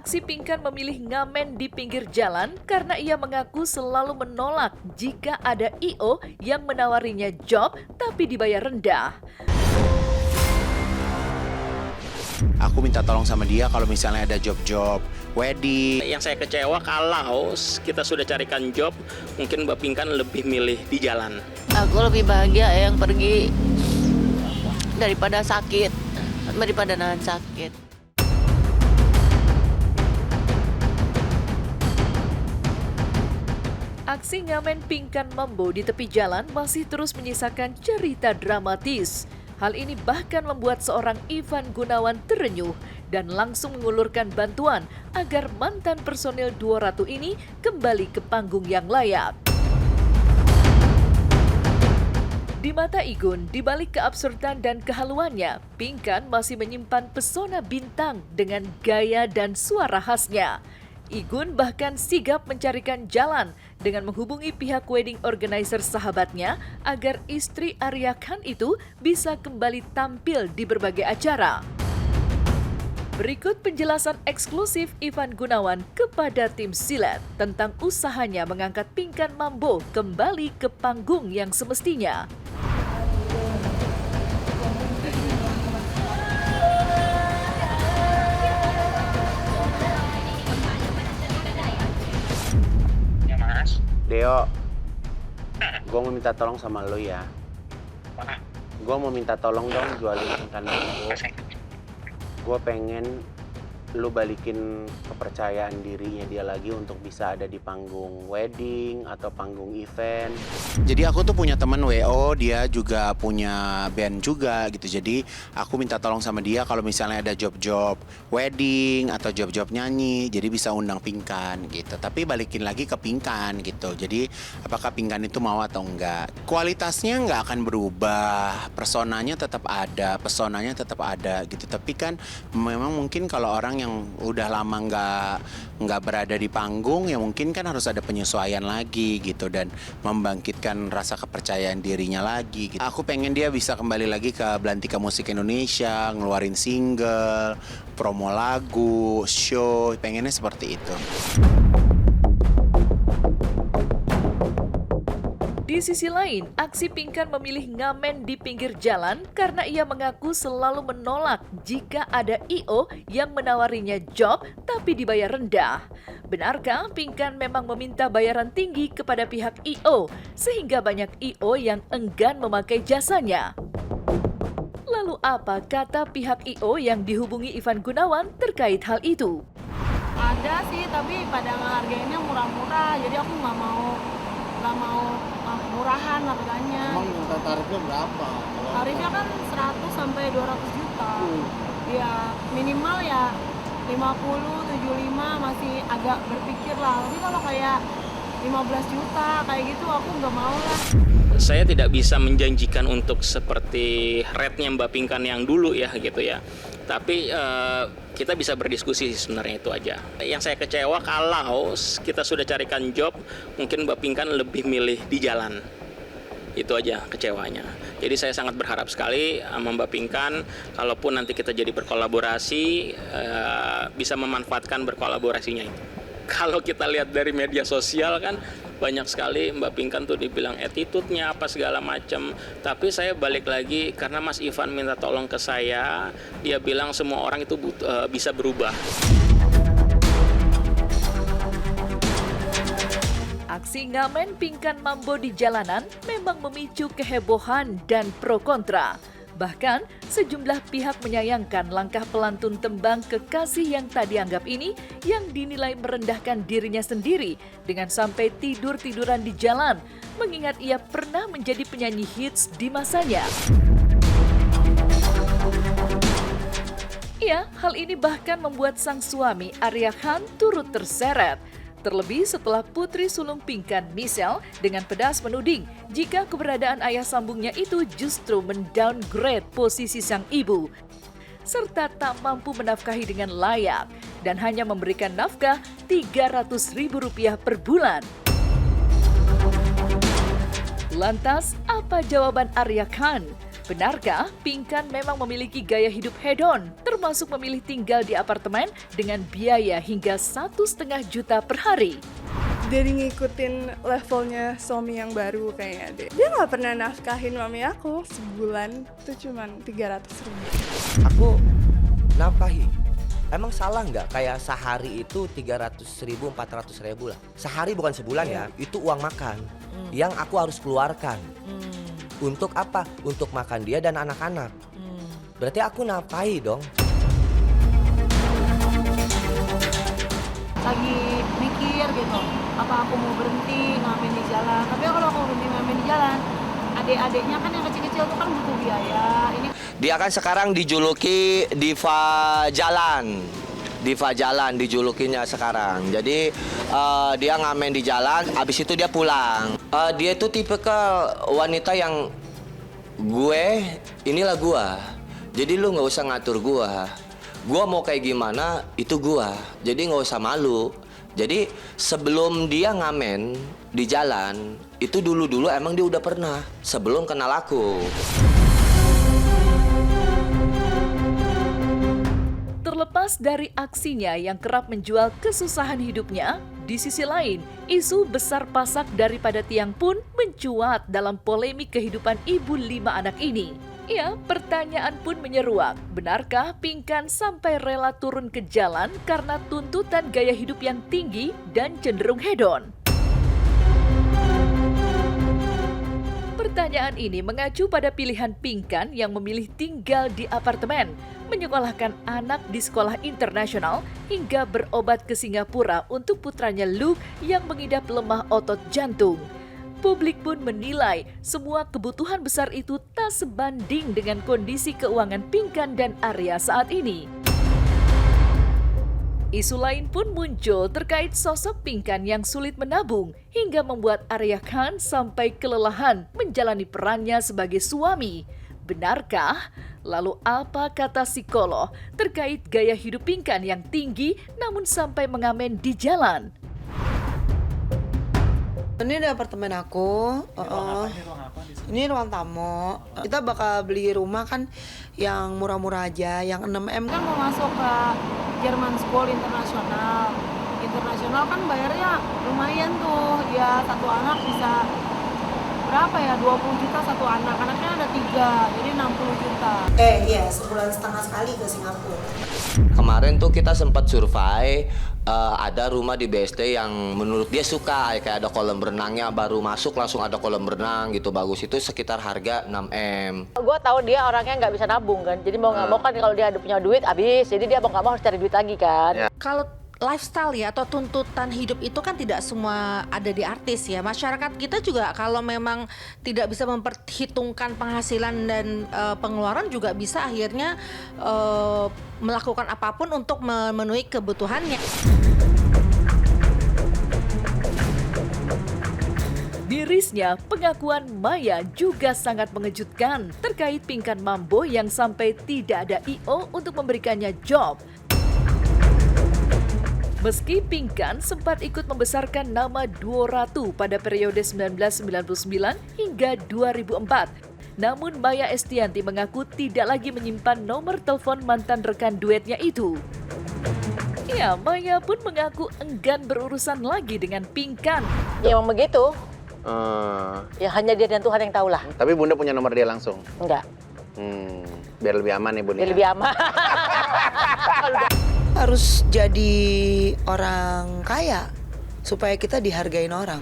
Aksi Pinkan memilih ngamen di pinggir jalan karena ia mengaku selalu menolak jika ada I.O. yang menawarinya job tapi dibayar rendah. Aku minta tolong sama dia kalau misalnya ada job-job wedding. Yang saya kecewa kalau kita sudah carikan job, mungkin Mbak Pinkan lebih milih di jalan. Aku lebih bahagia yang pergi daripada sakit, daripada nahan sakit. Aksi ngamen Pinkan Mambo di tepi jalan masih terus menyisakan cerita dramatis. Hal ini bahkan membuat seorang Ivan Gunawan terenyuh dan langsung mengulurkan bantuan agar mantan personil Dua Ratu ini kembali ke panggung yang layak. Di mata Igun, di balik keabsurdan dan kehaluannya, Pinkan masih menyimpan pesona bintang dengan gaya dan suara khasnya. Igun bahkan sigap mencarikan jalan dengan menghubungi pihak wedding organizer sahabatnya agar istri Arya Khan itu bisa kembali tampil di berbagai acara. Berikut penjelasan eksklusif Ivan Gunawan kepada tim Silet tentang usahanya mengangkat Pinkan Mambo kembali ke panggung yang semestinya. Deo, gue mau minta tolong sama lo ya. Gue mau minta tolong dong jualin Pinkan Mambo. Gue pengen lu balikin kepercayaan dirinya dia lagi untuk bisa ada di panggung wedding atau panggung event. Jadi aku tuh punya teman WO, dia juga punya band juga gitu. Jadi aku minta tolong sama dia kalau misalnya ada job-job wedding atau job-job nyanyi, jadi bisa undang Pinkan gitu. Tapi balikin lagi ke Pinkan gitu. Jadi apakah Pinkan itu mau atau enggak? Kualitasnya nggak akan berubah, personanya tetap ada, pesonanya tetap ada gitu. Tapi kan memang mungkin kalau orang yang udah lama nggak berada di panggung, ya mungkin kan harus ada penyesuaian lagi gitu dan membangkitkan rasa kepercayaan dirinya lagi gitu. Aku pengen dia bisa kembali lagi ke Belantika Musik Indonesia, ngeluarin single, promo lagu, show, pengennya seperti itu. Di sisi lain, aksi Pinkan memilih ngamen di pinggir jalan karena ia mengaku selalu menolak jika ada I.O. yang menawarinya job tapi dibayar rendah. Benarkah Pinkan memang meminta bayaran tinggi kepada pihak I.O. sehingga banyak I.O. yang enggan memakai jasanya? Lalu apa kata pihak I.O. yang dihubungi Ivan Gunawan terkait hal itu? Ada sih, tapi pada ngehargainnya murah-murah, jadi aku nggak mau murahan harganya. Emang minta tarifnya berapa? Tarifnya kan 100 sampai 200 juta. Ya minimal ya 50, 75 masih agak berpikir lah. Tapi kalau kayak 15 juta kayak gitu aku nggak mau lah. Saya tidak bisa menjanjikan untuk seperti rate-nya Mbak Pinkan yang dulu ya gitu ya. Tapi kita bisa berdiskusi sebenarnya itu aja. Yang saya kecewa kalau kita sudah carikan job, mungkin Mbak Pinkan lebih milih di jalan. Itu aja kecewanya. Jadi saya sangat berharap sekali sama Mbak Pinkan, kalaupun nanti kita jadi berkolaborasi, bisa memanfaatkan berkolaborasinya itu. Kalau kita lihat dari media sosial kan, banyak sekali Mbak Pinkan tuh dibilang attitude-nya apa segala macam. Tapi saya balik lagi karena Mas Ivan minta tolong ke saya, dia bilang semua orang itu bisa berubah. Aksi ngamen Pinkan Mambo di jalanan memang memicu kehebohan dan pro kontra. Bahkan, sejumlah pihak menyayangkan langkah pelantun tembang kekasih yang tak dianggap ini yang dinilai merendahkan dirinya sendiri dengan sampai tidur-tiduran di jalan, mengingat ia pernah menjadi penyanyi hits di masanya. Ya, hal ini bahkan membuat sang suami Arya Khan turut terseret. Terlebih setelah putri sulung Pinkan, Michelle, dengan pedas menuding jika keberadaan ayah sambungnya itu justru mendowngrade posisi sang ibu, serta tak mampu menafkahi dengan layak dan hanya memberikan nafkah Rp300.000 per bulan. Lantas, apa jawaban Arya Khan? Benarkah Pinkan memang memiliki gaya hidup hedon, termasuk memilih tinggal di apartemen dengan biaya hingga 1,5 juta per hari. Dari ngikutin levelnya suami yang baru kayaknya deh. Dia nggak pernah nafkahin mami aku, sebulan itu cuman 300.000. Aku nafkahi. Emang salah nggak kayak sehari itu 300.000, 400.000 lah. Sehari bukan sebulan ya, itu uang makan yang aku harus keluarkan. Untuk apa? Untuk makan dia dan anak-anak. Berarti aku nafkahi dong. Lagi mikir gitu, apa aku mau berhenti ngamen di jalan. Tapi kalau aku berhenti ngamen di jalan, adik-adiknya kan yang kecil-kecil tuh kan butuh biaya. Ini Dia kan sekarang dijuluki Diva Jalan. Diva Jalan dijulukinya sekarang. Jadi dia ngamen di jalan, abis itu dia pulang. Dia itu tipikal wanita yang inilah gua. Jadi lu nggak usah ngatur gua. Gua mau kayak gimana itu gua. Jadi nggak usah malu. Jadi sebelum dia ngamen di jalan, itu dulu emang dia udah pernah sebelum kenal aku. Terlepas dari aksinya yang kerap menjual kesusahan hidupnya, di sisi lain, isu besar pasak daripada tiang pun mencuat dalam polemik kehidupan ibu 5 anak ini. Ya, pertanyaan pun menyeruak, benarkah Pinkan sampai rela turun ke jalan karena tuntutan gaya hidup yang tinggi dan cenderung hedon? Pertanyaan ini mengacu pada pilihan Pinkan yang memilih tinggal di apartemen, menyekolahkan anak di sekolah internasional, hingga berobat ke Singapura untuk putranya Luke yang mengidap lemah otot jantung. Publik pun menilai semua kebutuhan besar itu tak sebanding dengan kondisi keuangan Pinkan dan Arya saat ini. Isu lain pun muncul terkait sosok Pinkan yang sulit menabung hingga membuat Arya Khan sampai kelelahan menjalani perannya sebagai suami. Benarkah? Lalu apa kata psikolog terkait gaya hidup Pinkan yang tinggi namun sampai mengamen di jalan? Ini di apartemen aku. Ini ruang tamu. Kita bakal beli rumah kan yang murah-murah aja, yang 6M. kan mau masuk ke German School Internasional. Internasional kan bayarnya lumayan tuh. Ya satu anak bisa berapa ya? 20 juta satu anak. Anaknya ada 3, jadi 60 juta. Iya, sebulan setengah sekali ke Singapura. Kemarin tuh kita sempat survei, ada rumah di BSD yang menurut dia suka, kayak ada kolam renangnya, baru masuk langsung ada kolam renang gitu, bagus, itu sekitar harga 6M. Gue tahu dia orangnya nggak bisa nabung kan, jadi mau nggak mau kan kalau dia ada punya duit habis, jadi dia mau nggak mau harus cari duit lagi kan. Kalau lifestyle ya atau tuntutan hidup itu kan tidak semua ada di artis ya. Masyarakat kita juga kalau memang tidak bisa memperhitungkan penghasilan dan pengeluaran juga bisa akhirnya melakukan apapun untuk memenuhi kebutuhannya. Mirisnya, pengakuan Maya juga sangat mengejutkan terkait Pinkan Mambo yang sampai tidak ada I.O. untuk memberikannya job. Meski Pinkan sempat ikut membesarkan nama Duo Ratu pada periode 1999 hingga 2004, namun Maya Estianty mengaku tidak lagi menyimpan nomor telepon mantan rekan duetnya itu. Ya, Maya pun mengaku enggan berurusan lagi dengan Pinkan. Ya memang begitu. Ya hanya dia dan Tuhan yang tahu lah. Tapi Bunda punya nomor dia langsung? Enggak. Biar lebih aman ya Bunda. Biar lebih aman. Harus jadi orang kaya supaya kita dihargain orang.